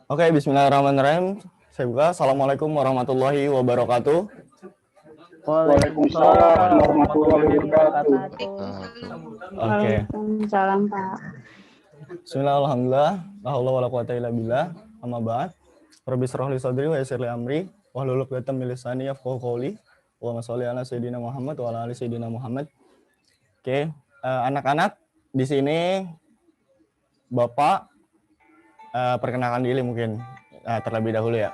Oke, bismillahirrahmanirrahim. Saya buka. Assalamualaikum warahmatullahi wabarakatuh. Waalaikumsalam warahmatullahi wabarakatuh. Oke. Waalaikumsalam, Pak. Bismillah, alhamdulillah. La haula wala quwata illa billah. Amma ba'd. Rabbi shrah li sadri wa yassir li amri wahlul 'uqdatam min lisani yafqahu qawli. Wa sholli ala sayyidina Muhammad wa ala ali sayyidina Muhammad. Oke, anak-anak di sini Bapak perkenalkan diri mungkin terlebih dahulu ya.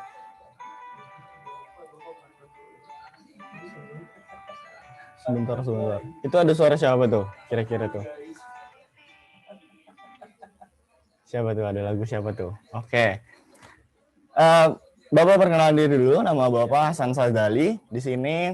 Sebentar. Itu ada suara siapa tuh? Kira-kira tuh. Siapa tuh? Ada lagu siapa tuh? Oke. Bapak perkenalan diri dulu. Nama Bapak Hasan Sazali. Di sini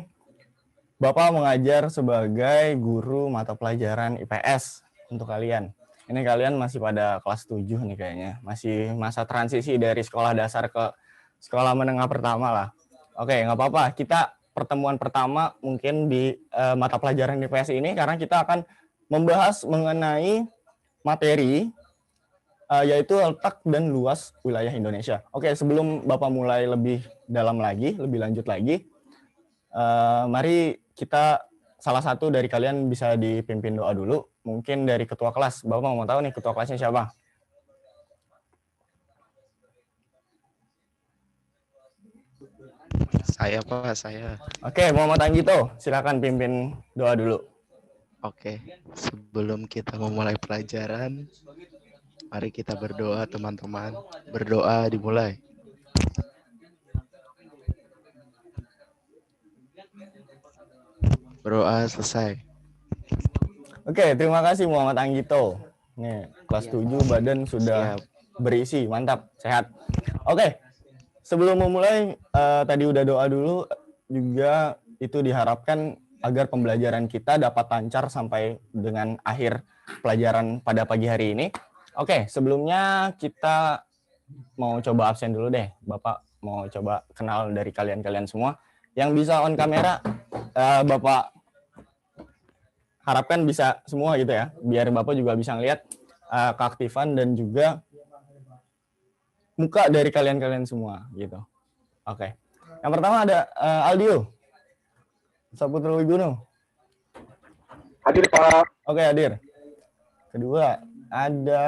Bapak mengajar sebagai guru mata pelajaran IPS untuk kalian. Ini kalian masih pada kelas 7 nih kayaknya. Masih masa transisi dari sekolah dasar ke sekolah menengah pertama lah. Oke, nggak apa-apa. Kita pertemuan pertama mungkin di mata pelajaran IPS ini karena kita akan membahas mengenai materi yaitu letak dan luas wilayah Indonesia. Oke, sebelum Bapak mulai lebih dalam lagi, lebih lanjut lagi, mari kita salah satu dari kalian bisa dipimpin doa dulu. Mungkin dari ketua kelas. Bapak mau tahu nih ketua kelasnya siapa? Saya Pak, saya. Oke, Muhammad Anggito, silakan pimpin doa dulu. Oke, sebelum kita memulai pelajaran, mari kita berdoa teman-teman. Berdoa dimulai. Berdoa selesai. Oke, terima kasih Muhammad Anggito. Nih, kelas 7 badan sudah berisi, mantap, sehat. Oke, sebelum memulai, tadi udah doa dulu, juga itu diharapkan agar pembelajaran kita dapat lancar sampai dengan akhir pelajaran pada pagi hari ini. Oke, sebelumnya kita mau coba absen dulu deh. Bapak mau coba kenal dari kalian-kalian semua. Yang bisa on kamera, Bapak harapkan bisa semua gitu ya, biar Bapak juga bisa ngeliat keaktifan dan juga muka dari kalian-kalian semua gitu. Oke. Yang pertama ada Aldio Saputra Wigono. Hadir Pak. Oke, hadir. Kedua ada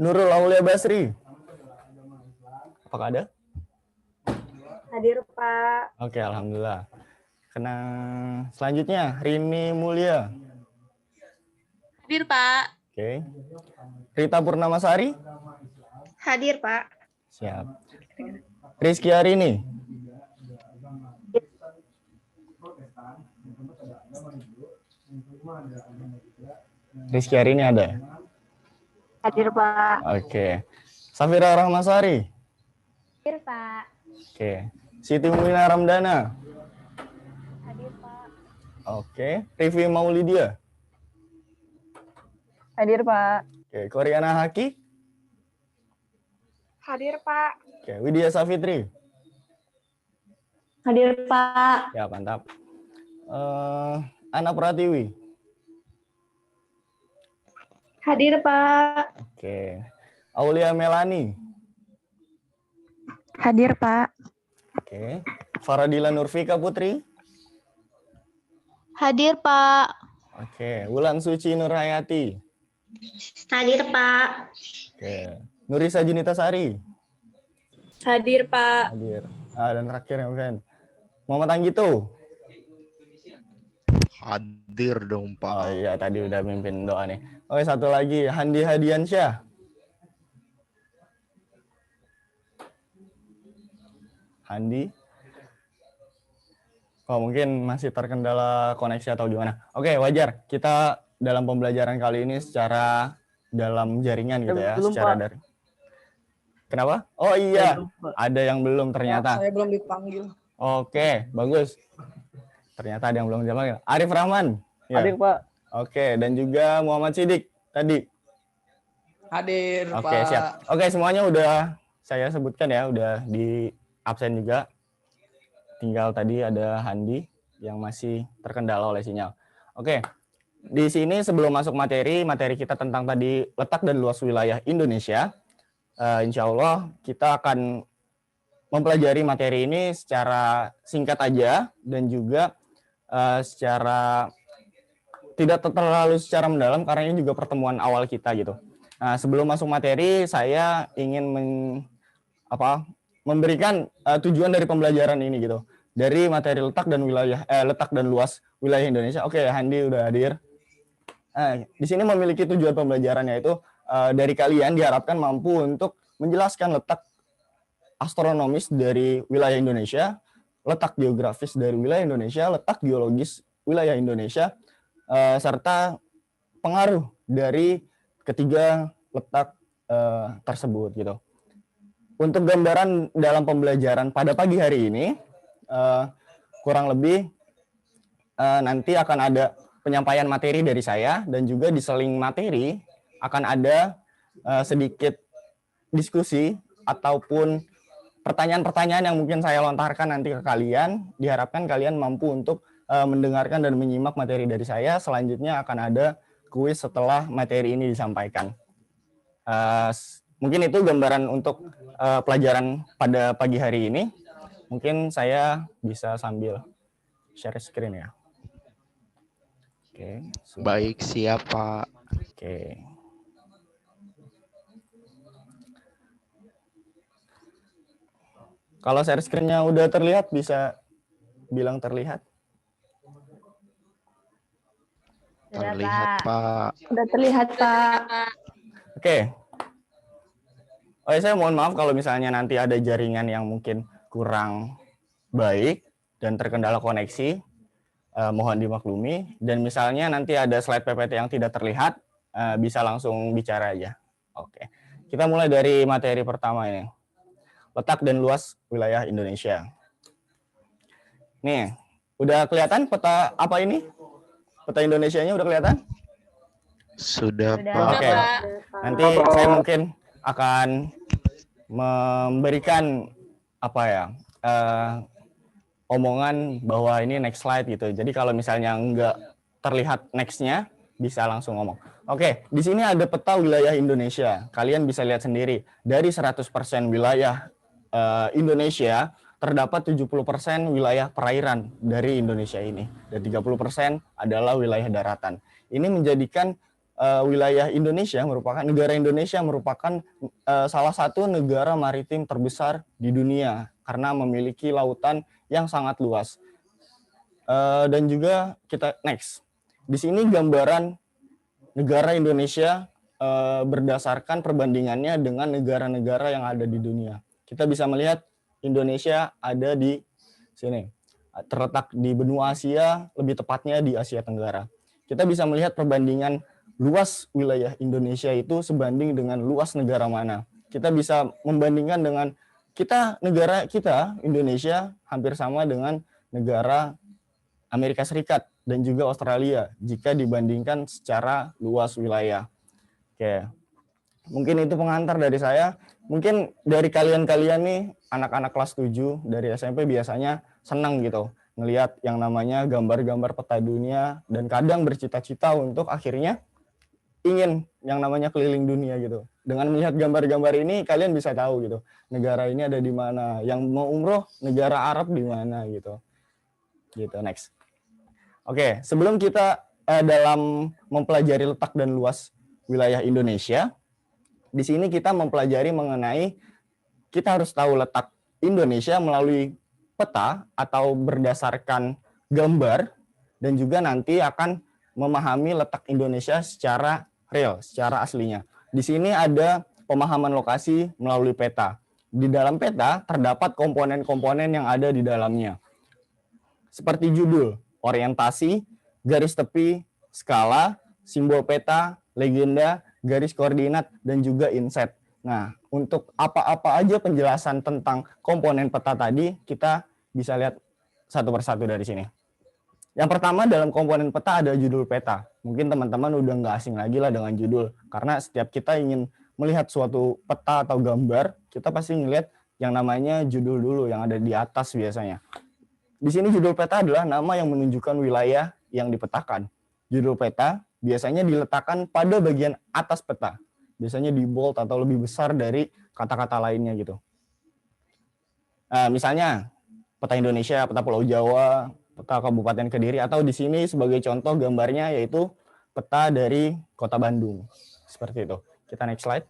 Nurul Aulia Basri. Apakah ada? Hadir, Pak. Oke, alhamdulillah. Selanjutnya Rini Mulia. Hadir, Pak. Oke. Rita Purnamasari. Hadir, Pak. Siap. Rizky Arini. Rizky Arini ada? Hadir, Pak. Oke. Safira Rahmasari. Hadir, Pak. Oke. Siti Muina Ramdana. Hadir, Pak. Oke. Rivi Maulidia. Hadir, Pak. Oke. Koryana Haki. Hadir, Pak. Oke. Widya Safitri. Hadir, Pak. Ya, mantap. Ana Pratiwi. Hadir, Pak. Oke. Aulia Melani. Hadir, Pak. Oke. Faradila Nurfika Putri. Hadir, Pak. Oke. Wulan Suci Nurhayati. Hadir, Pak. Oke. Nurisa Junita Sari. Hadir, Pak. Hadir. Dan terakhir yang bukan. Muhammad Anggito. Hadir dong Pak. Oh iya, tadi udah mimpin doa nih. Oke, satu lagi. Handi Hadiansyah. Handi. Oh, mungkin masih terkendala koneksi atau gimana. Oke, wajar. Kita dalam pembelajaran kali ini secara dalam jaringan gitu ya. Belum, secara Pak. dari. Kenapa? Oh iya, Belum, Pak. ada yang belum ternyata. Saya belum dipanggil. Oke, bagus. Ternyata ada yang belum dipanggil. Arif Rahman. Ya. Hadir, Pak. Oke, dan juga Muhammad Sidik tadi. Hadir, Oke, Pak. siap. Oke, semuanya udah saya sebutkan ya, udah di absen juga. Tinggal tadi ada Handi yang masih terkendala oleh sinyal. Oke, di sini sebelum masuk materi kita tentang tadi letak dan luas wilayah Indonesia, insya Allah kita akan mempelajari materi ini secara singkat aja dan juga secara tidak terlalu secara mendalam karena ini juga pertemuan awal kita gitu. Nah, sebelum masuk materi, saya ingin memberikan tujuan dari pembelajaran ini gitu. Dari materi letak dan luas wilayah Indonesia. Oke, Handi udah hadir. Di sini memiliki tujuan pembelajaran, yaitu dari kalian diharapkan mampu untuk menjelaskan letak astronomis dari wilayah Indonesia, letak geografis dari wilayah Indonesia, letak geologis wilayah Indonesia, serta pengaruh dari ketiga letak tersebut gitu. Untuk gambaran dalam pembelajaran pada pagi hari ini, kurang lebih nanti akan ada penyampaian materi dari saya dan juga di seling materi akan ada sedikit diskusi ataupun pertanyaan-pertanyaan yang mungkin saya lontarkan nanti ke kalian. Diharapkan kalian mampu untuk mendengarkan dan menyimak materi dari saya. Selanjutnya akan ada kuis setelah materi ini disampaikan. Mungkin itu gambaran untuk pelajaran pada pagi hari ini. Mungkin saya bisa sambil share screen ya. Oke. Baik, siap Pak. Oke. Kalau share screen-nya udah terlihat, bisa bilang terlihat. Terlihat Pak. Udah terlihat, Pak. Oke. Oh, saya mohon maaf kalau misalnya nanti ada jaringan yang mungkin kurang baik dan terkendala koneksi. Mohon dimaklumi. Dan misalnya nanti ada slide PPT yang tidak terlihat, bisa langsung bicara aja. Oke. Kita mulai dari materi pertama ini. Letak dan luas wilayah Indonesia. Nih, udah kelihatan peta apa ini? Peta Indonesianya udah kelihatan? Sudah Sudah, Pak. Oke. Nanti saya mungkin akan memberikan omongan bahwa ini next slide gitu. Jadi kalau misalnya nggak terlihat next-nya, bisa langsung ngomong. Oke, di sini ada peta wilayah Indonesia. Kalian bisa lihat sendiri. Dari 100% wilayah Indonesia, terdapat 70% wilayah perairan dari Indonesia ini. Dan 30% adalah wilayah daratan. Ini menjadikan wilayah Indonesia negara Indonesia merupakan salah satu negara maritim terbesar di dunia karena memiliki lautan yang sangat luas. Dan juga kita next. Di sini gambaran negara Indonesia berdasarkan perbandingannya dengan negara-negara yang ada di dunia. Kita bisa melihat Indonesia ada di sini. Terletak di benua Asia, lebih tepatnya di Asia Tenggara. Kita bisa melihat perbandingan luas wilayah Indonesia itu sebanding dengan luas negara mana. Kita bisa membandingkan dengan negara kita Indonesia hampir sama dengan negara Amerika Serikat dan juga Australia jika dibandingkan secara luas wilayah. Oke. Mungkin itu pengantar dari saya. Mungkin dari kalian-kalian nih anak-anak kelas 7 dari SMP biasanya senang gitu ngelihat yang namanya gambar-gambar peta dunia dan kadang bercita-cita untuk akhirnya ingin yang namanya keliling dunia gitu. Dengan melihat gambar-gambar ini kalian bisa tahu gitu negara ini ada di mana, yang mau umroh negara Arab di mana gitu. Gitu, next. Oke, sebelum kita dalam mempelajari letak dan luas wilayah Indonesia, di sini kita mempelajari mengenai kita harus tahu letak Indonesia melalui peta atau berdasarkan gambar dan juga nanti akan memahami letak Indonesia secara real, secara aslinya. Di sini ada pemahaman lokasi melalui peta. Di dalam peta terdapat komponen-komponen yang ada di dalamnya. Seperti judul, orientasi, garis tepi, skala, simbol peta, legenda, garis koordinat, dan juga inset. Nah, untuk apa-apa aja penjelasan tentang komponen peta tadi, kita bisa lihat satu persatu dari sini. Yang pertama dalam komponen peta ada judul peta. Mungkin teman-teman udah nggak asing lagi lah dengan judul. Karena setiap kita ingin melihat suatu peta atau gambar, kita pasti ngelihat yang namanya judul dulu yang ada di atas biasanya. Di sini judul peta adalah nama yang menunjukkan wilayah yang dipetakan. judul peta biasanya diletakkan pada bagian atas peta. Biasanya di bold atau lebih besar dari kata-kata lainnya gitu. Nah, misalnya peta Indonesia, peta Pulau Jawa, peta Kabupaten Kediri, atau di sini sebagai contoh gambarnya yaitu peta dari Kota Bandung. Seperti itu. Kita next slide.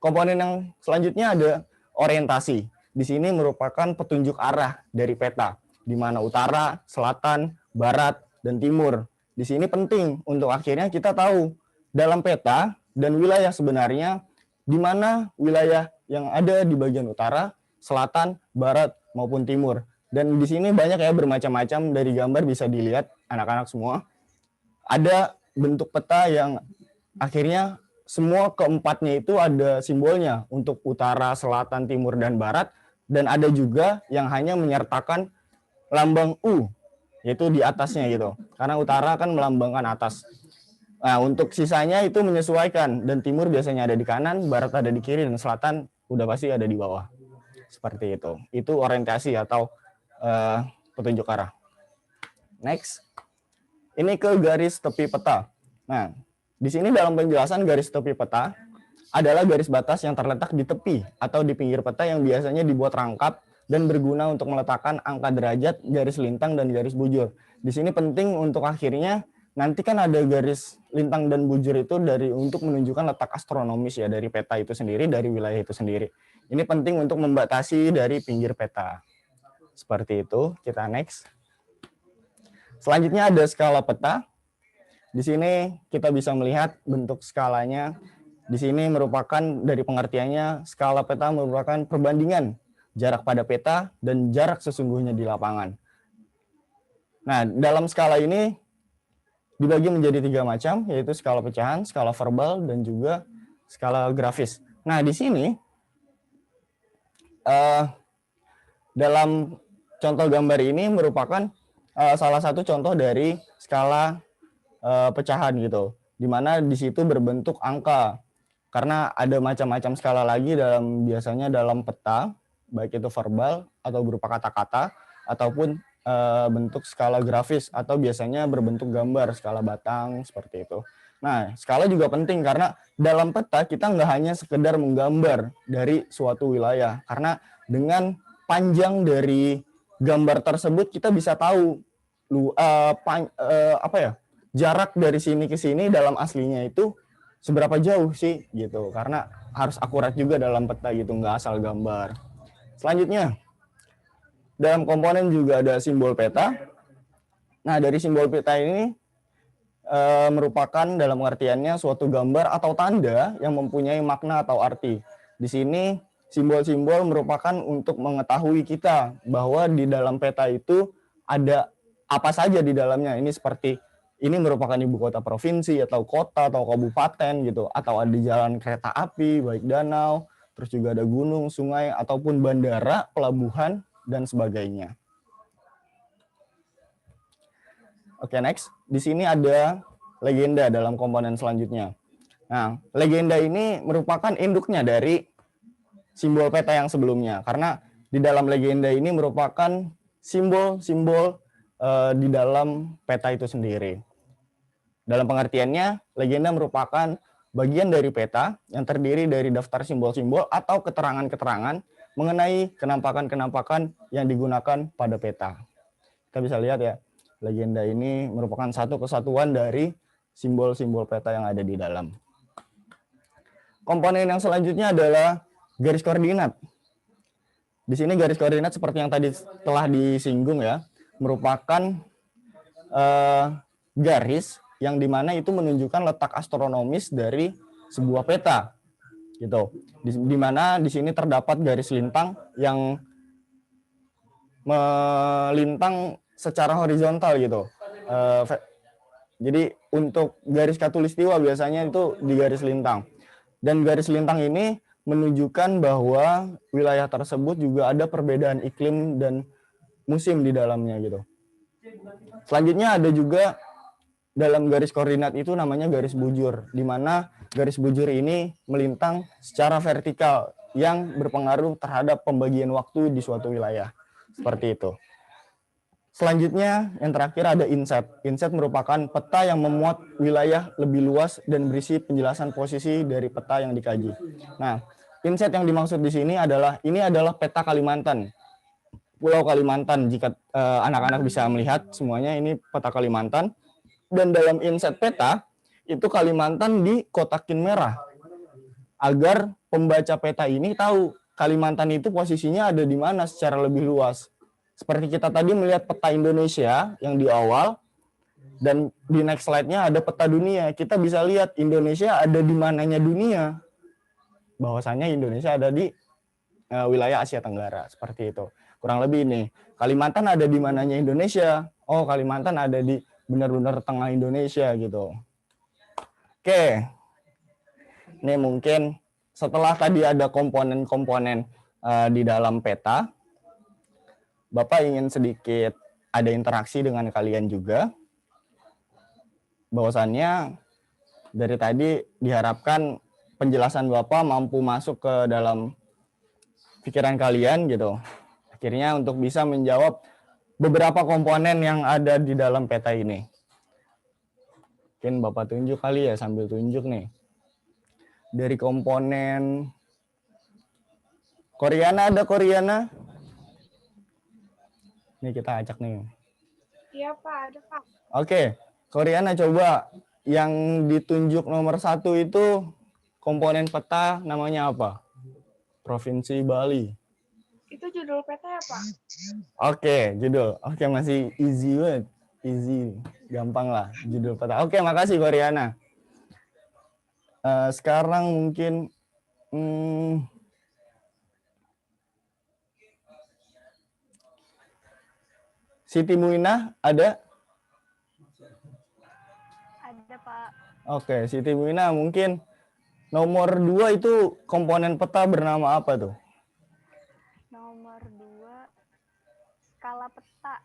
Komponen yang selanjutnya ada orientasi. Di sini merupakan petunjuk arah dari peta, di mana utara, selatan, barat, dan timur. Di sini penting untuk akhirnya kita tahu dalam peta dan wilayah sebenarnya di mana wilayah yang ada di bagian utara, selatan, barat, maupun timur. Dan di sini banyak ya bermacam-macam, dari gambar bisa dilihat anak-anak semua. Ada bentuk peta yang akhirnya semua keempatnya itu ada simbolnya untuk utara, selatan, timur, dan barat. Dan ada juga yang hanya menyertakan lambang U, yaitu di atasnya gitu. Karena utara kan melambangkan atas. Nah, untuk sisanya itu menyesuaikan. Dan timur biasanya ada di kanan, barat ada di kiri, dan selatan udah pasti ada di bawah. Seperti itu. Itu orientasi atau petunjuk arah. Next. Ini ke garis tepi peta. Nah, di sini dalam penjelasan garis tepi peta adalah garis batas yang terletak di tepi atau di pinggir peta yang biasanya dibuat rangkap dan berguna untuk meletakkan angka derajat, garis lintang, dan garis bujur. Di sini penting untuk akhirnya nanti kan ada garis lintang dan bujur itu untuk menunjukkan letak astronomis ya dari peta itu sendiri, dari wilayah itu sendiri. Ini penting untuk membatasi dari pinggir peta. Seperti itu, kita next. Selanjutnya ada skala peta. Di sini kita bisa melihat bentuk skalanya. Di sini merupakan dari pengertiannya, skala peta merupakan perbandingan jarak pada peta dan jarak sesungguhnya di lapangan. Nah, dalam skala ini dibagi menjadi 3 macam, yaitu skala pecahan, skala verbal, dan juga skala grafis. Nah, di sini dalam contoh gambar ini merupakan salah satu contoh dari skala pecahan gitu, di mana di situ berbentuk angka. Karena ada macam-macam skala lagi biasanya dalam peta, baik itu verbal atau berupa kata-kata ataupun bentuk skala grafis atau biasanya berbentuk gambar, skala batang seperti itu. Nah, skala juga penting karena dalam peta kita nggak hanya sekedar menggambar dari suatu wilayah, karena dengan panjang dari gambar tersebut kita bisa tahu jarak dari sini ke sini dalam aslinya itu seberapa jauh sih gitu, karena harus akurat juga dalam peta gitu, nggak asal gambar. Selanjutnya dalam komponen juga ada simbol peta. Nah, dari simbol peta ini merupakan dalam artiannya suatu gambar atau tanda yang mempunyai makna atau arti. Di sini simbol-simbol merupakan untuk mengetahui kita bahwa di dalam peta itu ada apa saja di dalamnya. Ini seperti ini merupakan ibu kota provinsi atau kota atau kabupaten gitu, atau ada jalan kereta api, baik danau, terus juga ada gunung, sungai, ataupun bandara, pelabuhan, dan sebagainya. Oke, next. Di sini ada legenda dalam komponen selanjutnya. Nah, legenda ini merupakan induknya dari simbol peta yang sebelumnya, karena di dalam legenda ini merupakan simbol-simbol di dalam peta itu sendiri. Dalam pengertiannya, legenda merupakan bagian dari peta yang terdiri dari daftar simbol-simbol atau keterangan-keterangan mengenai kenampakan-kenampakan yang digunakan pada peta. Kita bisa lihat ya, legenda ini merupakan satu kesatuan dari simbol-simbol peta yang ada di dalam. Komponen yang selanjutnya adalah garis koordinat. Di sini garis koordinat seperti yang tadi telah disinggung ya, merupakan garis yang dimana itu menunjukkan letak astronomis dari sebuah peta, gitu. Di mana di sini terdapat garis lintang yang melintang secara horizontal gitu. Jadi untuk garis khatulistiwa biasanya itu di garis lintang. Dan garis lintang ini menunjukkan bahwa wilayah tersebut juga ada perbedaan iklim dan musim di dalamnya gitu. Selanjutnya ada juga dalam garis koordinat itu namanya garis bujur, di mana garis bujur ini melintang secara vertikal yang berpengaruh terhadap pembagian waktu di suatu wilayah. Seperti itu. Selanjutnya, yang terakhir ada inset. Inset merupakan peta yang memuat wilayah lebih luas dan berisi penjelasan posisi dari peta yang dikaji. Nah, inset yang dimaksud di sini adalah peta Kalimantan. Pulau Kalimantan, jika anak-anak bisa melihat semuanya ini peta Kalimantan. Dan dalam inset peta, itu Kalimantan dikotakin merah. Agar pembaca peta ini tahu Kalimantan itu posisinya ada di mana secara lebih luas. Seperti kita tadi melihat peta Indonesia yang di awal, dan di next slide-nya ada peta dunia. Kita bisa lihat Indonesia ada di mananya dunia. Bahwasanya Indonesia ada di wilayah Asia Tenggara, seperti itu. Kurang lebih nih, Kalimantan ada di mananya Indonesia. Oh, Kalimantan ada di benar-benar tengah Indonesia gitu. Oke. Ini mungkin setelah tadi ada komponen-komponen di dalam peta, Bapak ingin sedikit ada interaksi dengan kalian juga. Bahwasannya dari tadi diharapkan penjelasan Bapak mampu masuk ke dalam pikiran kalian gitu. Akhirnya untuk bisa menjawab beberapa komponen yang ada di dalam peta ini. Mungkin Bapak tunjuk kali ya, sambil tunjuk nih. Dari komponen Koreana, ada Koreana? Nih kita acak nih. Iya Pak, ada Pak. Oke, Koreana coba yang ditunjuk nomor 1 itu komponen peta namanya apa? Provinsi Bali. Itu judul peta ya Pak? Oke, judul. Oke, masih easy banget. Easy, gampang lah judul peta. Oke, makasih Koreana. Sekarang mungkin Siti Muinah ada? Ada, Pak. Oke, Siti Muinah mungkin nomor 2 itu komponen peta bernama apa tuh? Nomor 2, skala peta.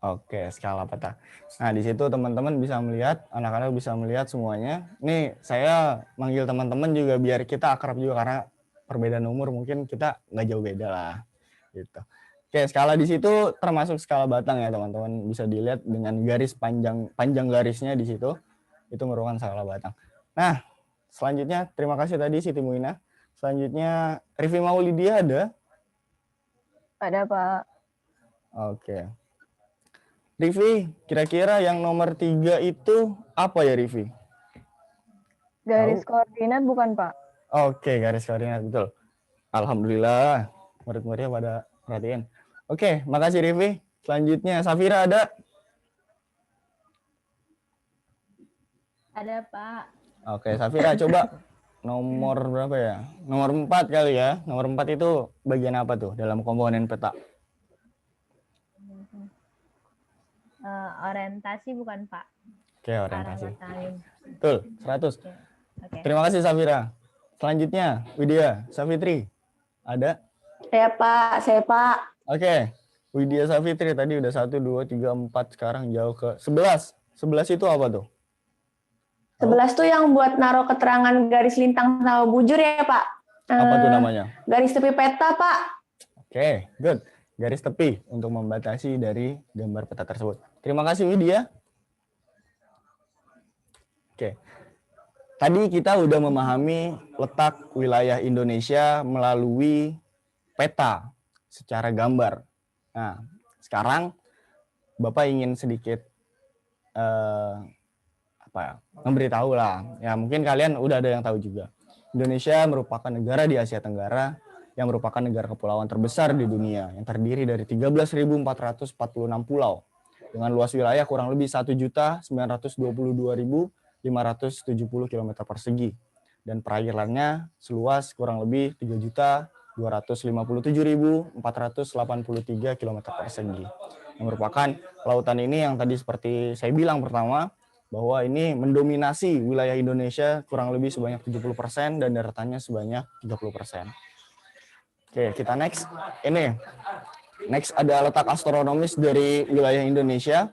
Oke, skala peta. Nah, di situ teman-teman bisa melihat, anak-anak bisa melihat semuanya. Nih, saya manggil teman-teman juga biar kita akrab juga karena perbedaan umur mungkin kita nggak jauh beda lah. Gitu. Oke, skala di situ termasuk skala batang ya, teman-teman. Bisa dilihat dengan garis panjang garisnya di situ. Itu merupakan skala batang. Nah, selanjutnya terima kasih tadi Siti Muinah. Selanjutnya Rivi Maulidia ada? Ada, Pak. Oke. Rivi, kira-kira yang nomor 3 itu apa ya, Rivi? Garis koordinat bukan, Pak? Oke, garis koordinat, betul. Alhamdulillah, murid-muridnya pada perhatian. Oke, makasih Rivi. Selanjutnya, Safira ada? Ada, Pak. Oke, Safira coba nomor berapa ya? Nomor 4 kali ya. Nomor 4 itu bagian apa tuh dalam komponen peta? Orientasi bukan, Pak? Oke, orientasi. Arah matahari. Betul, 100. Oke. Terima kasih Safira. Selanjutnya, Widya Safitri. Ada? Saya, Pak. Saya, Pak. Oke, Widya Safitri tadi udah 1, 2, 3, 4, sekarang jauh ke 11. 11 itu apa tuh? 11 tuh yang buat naruh keterangan garis lintang sama bujur ya, Pak? Apa tuh namanya? Garis tepi peta, Pak. Oke, good. Garis tepi untuk membatasi dari gambar peta tersebut. Terima kasih Widya. Oke. Tadi kita udah memahami letak wilayah Indonesia melalui peta secara gambar. Nah, sekarang Bapak ingin sedikit memberitahu lah. Ya, mungkin kalian udah ada yang tahu juga. Indonesia merupakan negara di Asia Tenggara yang merupakan negara kepulauan terbesar di dunia yang terdiri dari 13.446 pulau dengan luas wilayah kurang lebih 1.922.570 km persegi dan perairannya seluas kurang lebih 3.257.483 km persegi. Yang merupakan lautan ini yang tadi seperti saya bilang pertama bahwa ini mendominasi wilayah Indonesia kurang lebih sebanyak 70% dan daratannya sebanyak 30%. Oke, kita next. Ini next ada letak astronomis dari wilayah Indonesia.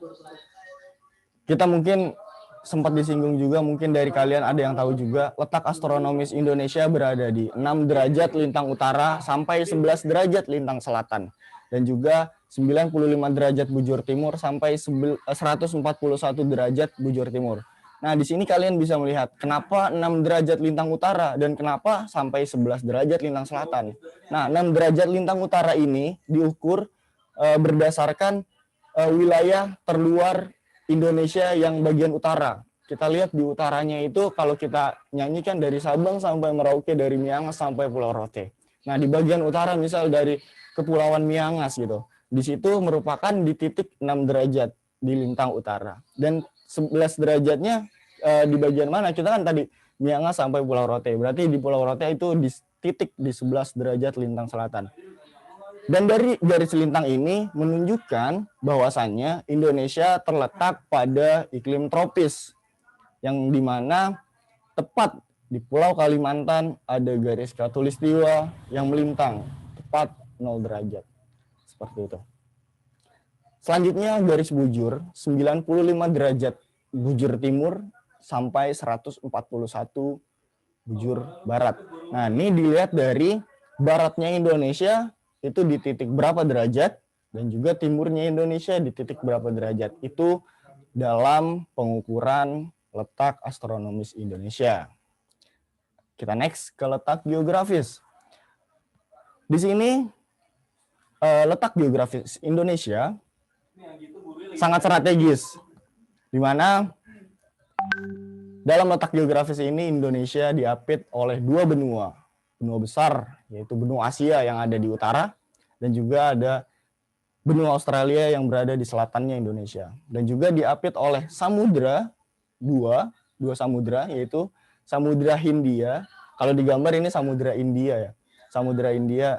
Kita mungkin sempat disinggung juga, mungkin dari kalian ada yang tahu juga, letak astronomis Indonesia berada di 6 derajat lintang utara sampai 11 derajat lintang selatan. Dan juga 95 derajat bujur timur sampai 141 derajat bujur timur. Nah, di sini kalian bisa melihat kenapa 6 derajat lintang utara dan kenapa sampai 11 derajat lintang selatan. Nah, 6 derajat lintang utara ini diukur berdasarkan wilayah terluar Indonesia yang bagian utara. Kita lihat di utaranya itu kalau kita nyanyikan dari Sabang sampai Merauke, dari Miangas sampai Pulau Rote. Nah, di bagian utara misal dari Kepulauan Miangas gitu. Di situ merupakan di titik 6 derajat di lintang utara. Dan 11 derajatnya di bagian mana? Kita kan tadi Miangas sampai Pulau Rote. Berarti di Pulau Rote itu di titik di 11 derajat lintang selatan. Dan dari garis lintang ini menunjukkan bahwasannya Indonesia terletak pada iklim tropis, yang dimana tepat di Pulau Kalimantan ada garis khatulistiwa yang melintang tepat 0 derajat. Seperti itu. Selanjutnya garis bujur 95 derajat bujur timur sampai 141 bujur barat. Nah, ini dilihat dari baratnya Indonesia itu di titik berapa derajat dan juga timurnya Indonesia di titik berapa derajat. Itu dalam pengukuran letak astronomis Indonesia. Kita next ke letak geografis. Di sini letak geografis Indonesia sangat strategis, di mana dalam letak geografis ini Indonesia diapit oleh 2 benua besar, yaitu benua Asia yang ada di utara dan juga ada benua Australia yang berada di selatannya Indonesia, dan juga diapit oleh samudra, dua samudra, yaitu Samudra Hindia. Kalau digambar ini Samudra India ya. Samudra India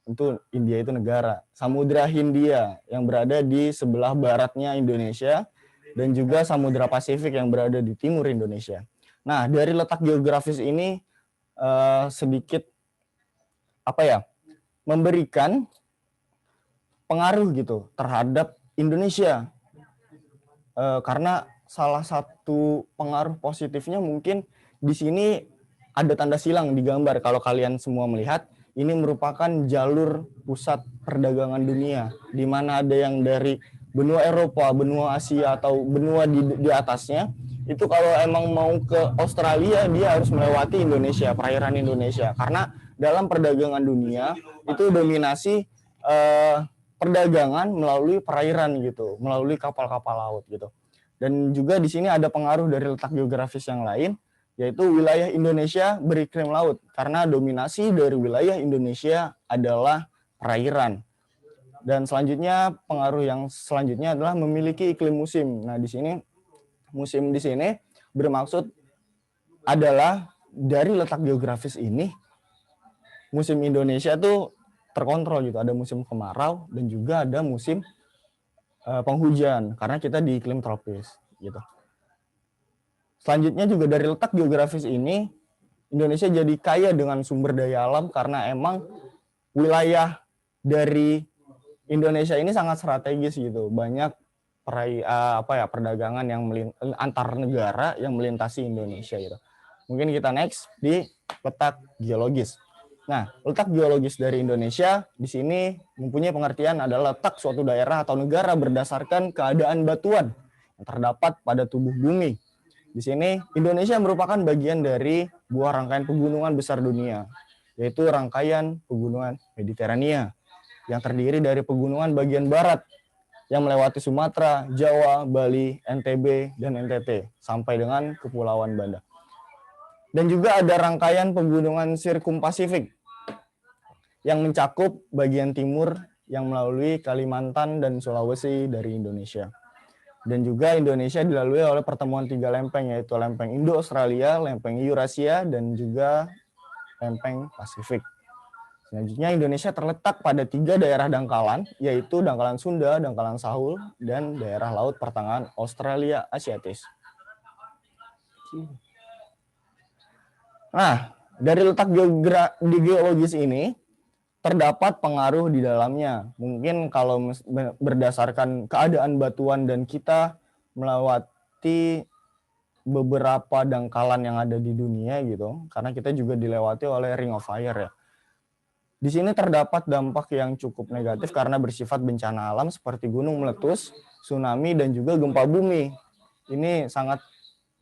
itu India itu negara. Samudra Hindia yang berada di sebelah baratnya Indonesia dan juga Samudra Pasifik yang berada di timur Indonesia. Nah, dari letak geografis ini sedikit memberikan pengaruh gitu terhadap Indonesia. Karena salah satu pengaruh positifnya mungkin di sini ada tanda silang digambar. Kalau kalian semua melihat, ini merupakan jalur pusat perdagangan dunia, di mana ada yang dari benua Eropa, benua Asia, atau benua di atasnya. Itu kalau emang mau ke Australia, dia harus melewati Indonesia, perairan Indonesia. Karena dalam perdagangan dunia, itu dominasi perdagangan melalui perairan gitu, melalui kapal-kapal laut gitu. Dan juga di sini ada pengaruh dari letak geografis yang lain, yaitu wilayah Indonesia beriklim laut, karena dominasi dari wilayah Indonesia adalah perairan. Dan selanjutnya pengaruh yang selanjutnya adalah memiliki iklim musim. Nah, di sini musim di sini bermaksud adalah dari letak geografis ini musim Indonesia tuh terkontrol gitu. Ada musim kemarau dan juga ada musim penghujan karena kita di iklim tropis gitu. Selanjutnya juga dari letak geografis ini Indonesia jadi kaya dengan sumber daya alam karena emang wilayah dari Indonesia ini sangat strategis gitu. Banyak perdagangan yang antar negara yang melintasi Indonesia gitu. Mungkin kita next di letak geologis. Nah, letak geologis dari Indonesia di sini mempunyai pengertian adalah letak suatu daerah atau negara berdasarkan keadaan batuan yang terdapat pada tubuh bumi. Di sini Indonesia merupakan bagian dari buah rangkaian pegunungan besar dunia, yaitu rangkaian pegunungan Mediterania yang terdiri dari pegunungan bagian barat yang melewati Sumatera, Jawa, Bali, NTB, dan NTT sampai dengan Kepulauan Banda. Dan juga ada rangkaian pegunungan Sirkumpasifik yang mencakup bagian timur yang melalui Kalimantan dan Sulawesi dari Indonesia. Dan juga Indonesia dilalui oleh pertemuan 3 lempeng, yaitu lempeng Indo-Australia, lempeng Eurasia, dan juga lempeng Pasifik. Selanjutnya Indonesia terletak pada 3 daerah dangkalan, yaitu dangkalan Sunda, dangkalan Sahul, dan daerah laut pertengahan Australia Asiatis. Nah, dari letak geologis ini terdapat pengaruh di dalamnya. Mungkin kalau berdasarkan keadaan batuan dan kita melewati beberapa dangkalan yang ada di dunia gitu, karena kita juga dilewati oleh Ring of Fire ya. Di sini terdapat dampak yang cukup negatif karena bersifat bencana alam seperti gunung meletus, tsunami, dan juga gempa bumi. Ini sangat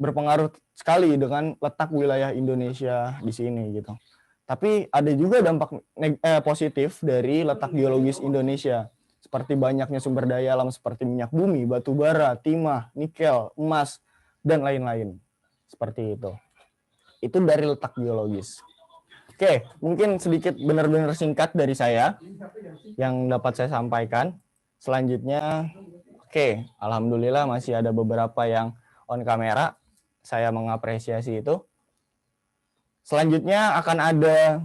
berpengaruh sekali dengan letak wilayah Indonesia di sini gitu. Tapi ada juga dampak positif dari letak geologis Indonesia, seperti banyaknya sumber daya alam seperti minyak bumi, batu bara, timah, nikel, emas, dan lain-lain. Seperti itu. Itu dari letak geologis. Oke, mungkin sedikit benar-benar singkat dari saya yang dapat saya sampaikan. Selanjutnya, oke, alhamdulillah masih ada beberapa yang on kamera. Saya mengapresiasi itu. Selanjutnya akan ada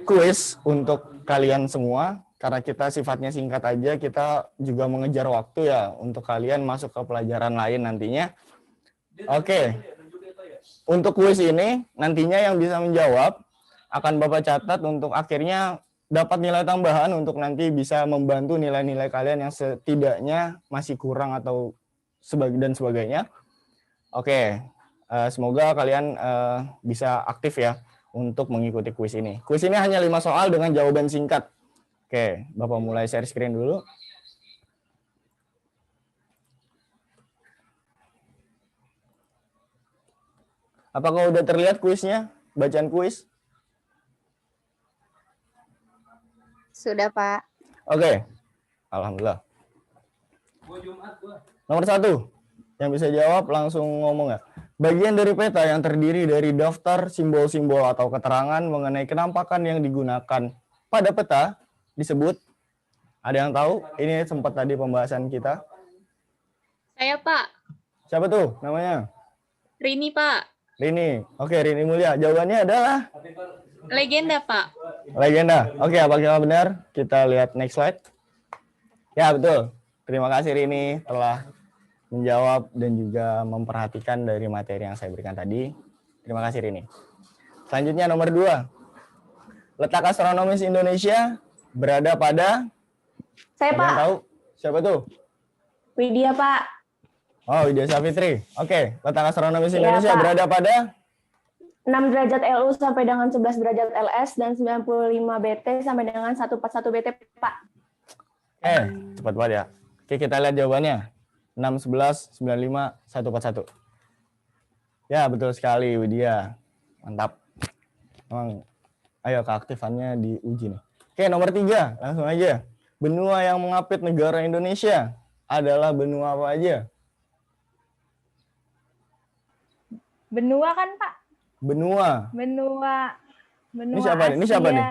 kuis untuk kalian semua. Karena kita sifatnya singkat aja, kita juga mengejar waktu ya untuk kalian masuk ke pelajaran lain nantinya. Oke. Untuk kuis ini, nantinya yang bisa menjawab akan Bapak catat untuk akhirnya dapat nilai tambahan untuk nanti bisa membantu nilai-nilai kalian yang setidaknya masih kurang atau sebagainya. Oke, semoga kalian bisa aktif ya untuk mengikuti kuis ini. Kuis ini hanya 5 soal dengan jawaban singkat. Oke, Bapak mulai share screen dulu. Apakah udah terlihat kuisnya? Bacaan kuis? Sudah, Pak. Oke, alhamdulillah. Nomor 1, yang bisa jawab langsung ngomong ya. Bagian dari peta yang terdiri dari daftar simbol-simbol atau keterangan mengenai kenampakan yang digunakan pada peta disebut. Ada yang tahu? Ini sempat tadi pembahasan kita. Saya, Pak. Siapa tuh namanya? Rini, Pak. Rini. Oke, Rini Mulia. Jawabannya adalah Legenda, Pak. legenda. Oke, apakah benar? Kita lihat next slide. Ya, betul. Terima kasih Rini telah menjawab dan juga memperhatikan dari materi yang saya berikan tadi. Terima kasih Rini. Selanjutnya nomor 2. Letak astronomis Indonesia berada pada... Saya, Ada yang Pak. tahu? Siapa tuh? Widya, Pak. Oh, Widya Savitri. Oke, letak astronomis Iya, Indonesia Pak. berada pada... 6 derajat LU sampai dengan 11 derajat LS dan 95 BT sampai dengan 141 BT, Pak. Cepat banget ya. Oke, kita lihat jawabannya. 6, 11, 95, 141. Ya, betul sekali Widya. Mantap. Memang, ayo keaktifannya diuji nih. Oke, nomor 3. Langsung aja. Benua yang mengapit negara Indonesia adalah benua apa aja? Benua kan, Pak? Benua. Benua siapa nih? Ini siapa nih?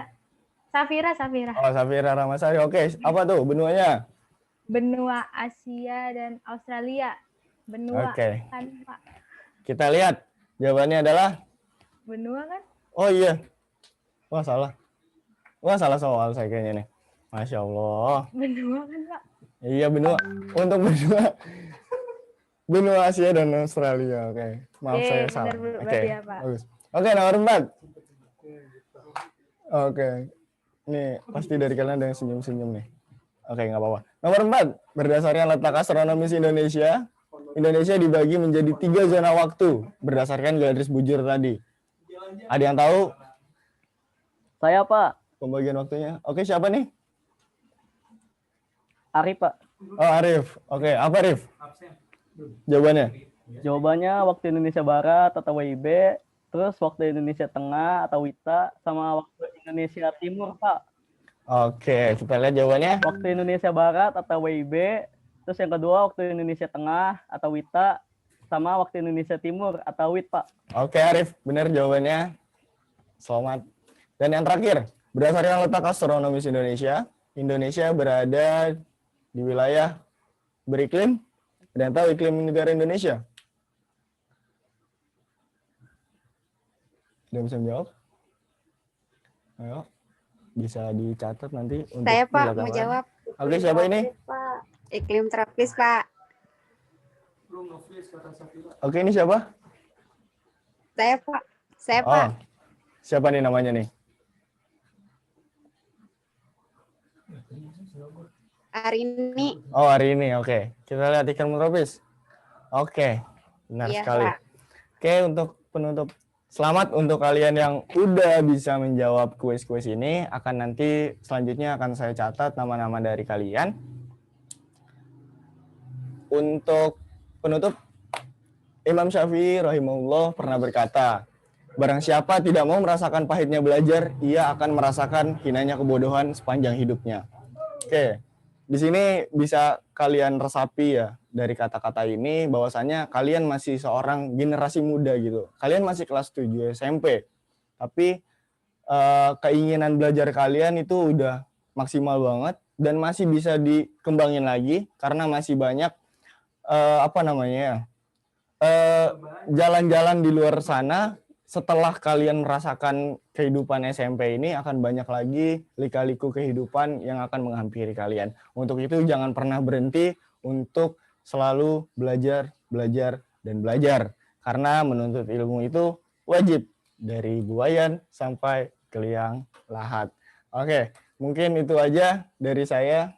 Safira. Oh, Safira Ramasari. Oke, apa tuh benuanya? Benua Asia dan Australia. Benua Oke. kan, Pak? Kita lihat. Jawabannya adalah? Benua kan? Oh iya. Wah, salah. Wah, salah soal saya kayaknya nih. Masya Allah. Benua kan, Pak? Iya, benua. Untuk benua Asia dan Australia. Oke. Maaf Oke, saya benar, salah. berarti Oke. ya, Pak. Bagus. Oke, nomor 4. Oke. Ini pasti dari kalian ada yang senyum-senyum nih. Oke, nggak apa-apa. Nomor 4. Berdasarkan letak astronomis Indonesia, Indonesia dibagi menjadi 3 zona waktu berdasarkan garis bujur tadi. Ada yang tahu Saya, Pak. pembagian waktunya? Oke, siapa nih? Arif, Pak. Oh, Arif. Oke, apa Arif? Jawabannya? Jawabannya waktu Indonesia Barat atau WIB, terus waktu Indonesia Tengah atau WITA, sama waktu Indonesia Timur, Pak. Oke, kita lihat jawabannya. Waktu Indonesia Barat atau WIB, terus yang kedua waktu Indonesia Tengah atau WITA, sama waktu Indonesia Timur atau WIT, Pak. Oke, Arif. Benar jawabannya. Selamat. Dan yang terakhir, berdasarkan letak astronomis Indonesia, Indonesia berada di wilayah beriklim. Ada yang tahu iklim negara Indonesia? Ada yang bisa menjawab? Ayo, bisa dicatat nanti. Untuk Saya, Pak, belakangan. mau jawab. Oke, siapa ini? Pak. Iklim tropis, Pak. Oke, ini siapa? Saya, Pak. Saya, Oh, Pak. siapa nih namanya nih? Hari ini. Oh, hari ini. Oke. Kita lihat iklim tropis. Oke. Benar Iya, sekali. Pak. Oke, untuk penutup Selamat untuk kalian yang udah bisa menjawab kuis-kuis ini. Nanti selanjutnya akan saya catat nama-nama dari kalian. Untuk penutup, Imam Syafi'i rahimahullah pernah berkata, barang siapa tidak mau merasakan pahitnya belajar, ia akan merasakan hinanya kebodohan sepanjang hidupnya. Oke, di sini bisa kalian resapi ya dari kata-kata ini bahwasanya kalian masih seorang generasi muda gitu. Kalian masih kelas 7 SMP. Tapi keinginan belajar kalian itu udah maksimal banget dan masih bisa dikembangin lagi karena masih banyak jalan-jalan di luar sana. Setelah kalian merasakan kehidupan SMP ini akan banyak lagi lika-liku kehidupan yang akan menghampiri kalian. Untuk itu jangan pernah berhenti untuk selalu belajar, dan belajar. Karena menuntut ilmu itu wajib dari buayan sampai ke liang lahat. Oke, mungkin itu aja dari saya.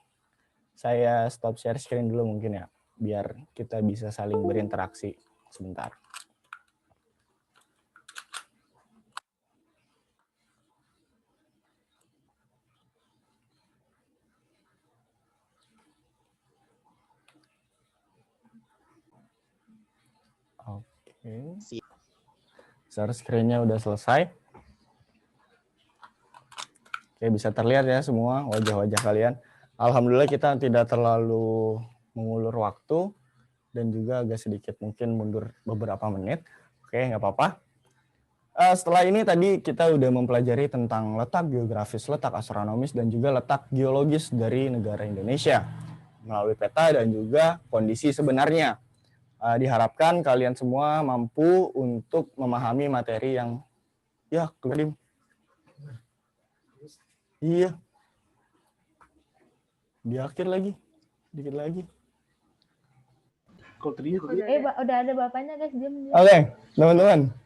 Saya stop share screen dulu mungkin ya, biar kita bisa saling berinteraksi sebentar. Oke. Share screen-nya udah selesai. Oke, bisa terlihat ya semua wajah-wajah kalian. Alhamdulillah kita tidak terlalu mengulur waktu dan juga agak sedikit mungkin mundur beberapa menit. Oke, nggak apa-apa. Setelah ini tadi kita udah mempelajari tentang letak geografis, letak astronomis, dan juga letak geologis dari negara Indonesia melalui peta dan juga kondisi sebenarnya. Diharapkan kalian semua mampu untuk memahami materi yang iya di akhir lagi dikit lagi. Udah ada bapaknya guys, diam. Oke,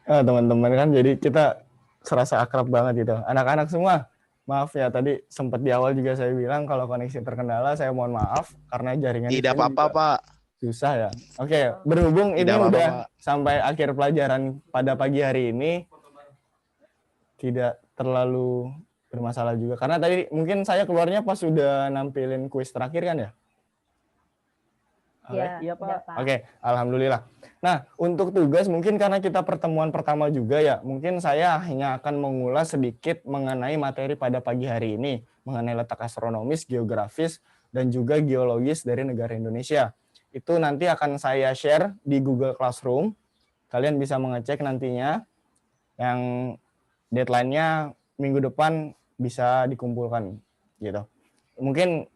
teman-teman kan jadi kita serasa akrab banget gitu. Anak-anak semua, maaf ya tadi sempat di awal juga saya bilang kalau koneksi terkendala, saya mohon maaf karena jaringan Tidak apa-apa, Pak. susah ya. Oke, berhubung ini Tidak apa-apa, udah Pak. sampai akhir pelajaran pada pagi hari ini, tidak terlalu bermasalah juga. Karena tadi mungkin saya keluarnya pas sudah nampilin kuis terakhir kan ya? Iya, Pak. Oke, alhamdulillah. Nah, untuk tugas mungkin karena kita pertemuan pertama juga ya, mungkin saya hanya akan mengulas sedikit mengenai materi pada pagi hari ini, mengenai letak astronomis, geografis, dan juga geologis dari negara Indonesia. Itu nanti akan saya share di Google Classroom. Kalian bisa mengecek nantinya yang deadline-nya minggu depan bisa dikumpulkan gitu. Mungkin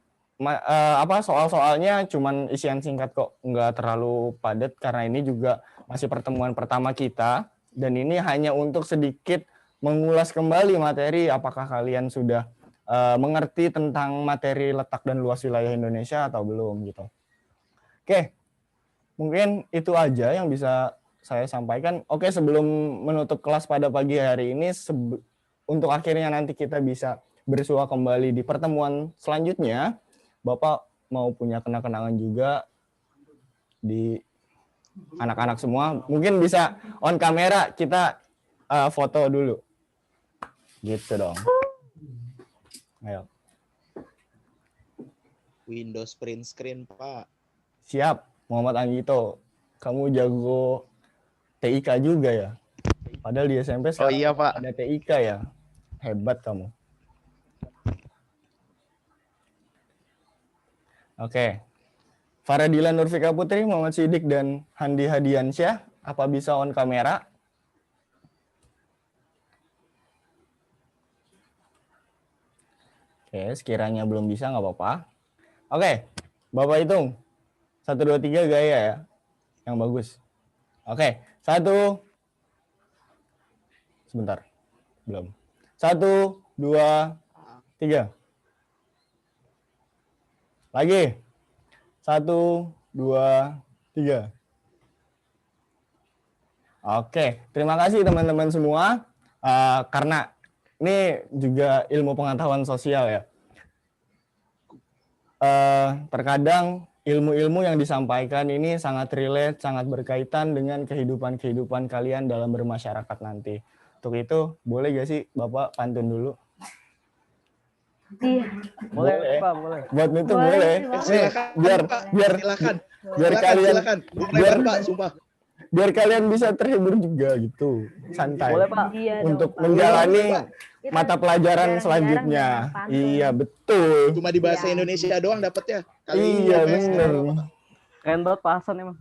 soal-soalnya cuman isian singkat kok, nggak terlalu padat karena ini juga masih pertemuan pertama kita dan ini hanya untuk sedikit mengulas kembali materi apakah kalian sudah mengerti tentang materi letak dan luas wilayah Indonesia atau belum gitu. Oke, mungkin itu aja yang bisa saya sampaikan. Oke, sebelum menutup kelas pada pagi hari ini, untuk akhirnya nanti kita bisa bersua kembali di pertemuan selanjutnya, Bapak mau punya kenang-kenangan juga di anak-anak semua. Mungkin bisa on kamera kita foto dulu. Gitu dong. Ayo. Windows print screen, Pak. Siap, Muhammad Anggito. Kamu jago TIK juga ya? Padahal di SMP Oh iya, Pak. ada TIK ya? Hebat kamu. Oke. Faradila Nurfika Putri, Muhammad Siddiq, dan Handi Hadiansyah. Apa bisa on kamera? Oke, sekiranya belum bisa nggak apa-apa. Oke, Bapak hitung. 1, 2, 3 gaya ya. Yang bagus. Oke, 1. Sebentar. Belum. 1, 2, 3. Lagi. 1, 2, 3. Oke, terima kasih teman-teman semua. Karena ini juga ilmu pengetahuan sosial ya. Terkadang ilmu-ilmu yang disampaikan ini sangat relate, sangat berkaitan dengan kehidupan kalian dalam bermasyarakat nanti. Untuk itu, boleh gak sih Bapak pantun dulu? Iya. Boleh, Pak, boleh. Buat itu Boleh boleh. sih, Pak. Nih, Silakan, biar Pak. biar Silakan. biar kalian Silakan. Bung biar- Revan, Pak, sumpah. biar kalian bisa terhibur juga gitu. Santai. Boleh, Pak. Iya dong, Untuk Pak. menjalani Kita mata pelajaran jarang-jarang selanjutnya. dengar pantun. Iya, betul. Cuma di bahasa Iya. Indonesia doang dapetnya. Kali ini Iya, IPS bener. kenapa, Pak? Keren banget Pak Hasan emang.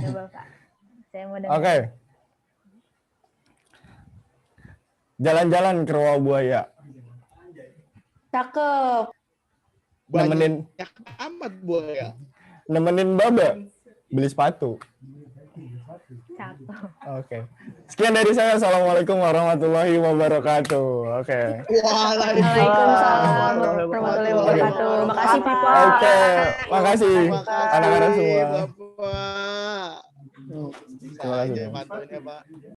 Coba, Pak. Saya mau dengar. Oke. Jalan-jalan ke Rawa Buaya. Cakep. Nemenin Banyak amat buaya. nemenin Baba beli sepatu. Cakep. Oke. Sekian dari saya. Assalamualaikum warahmatullahi wabarakatuh. Oke. Waalaikumsalam warahmatullahi wabarakatuh. Makasih Pak. Oke. Makasih Makasih, anak-anak semua. Bapak. Bisa Terima kasih, aja Bang. pantunnya, Pak.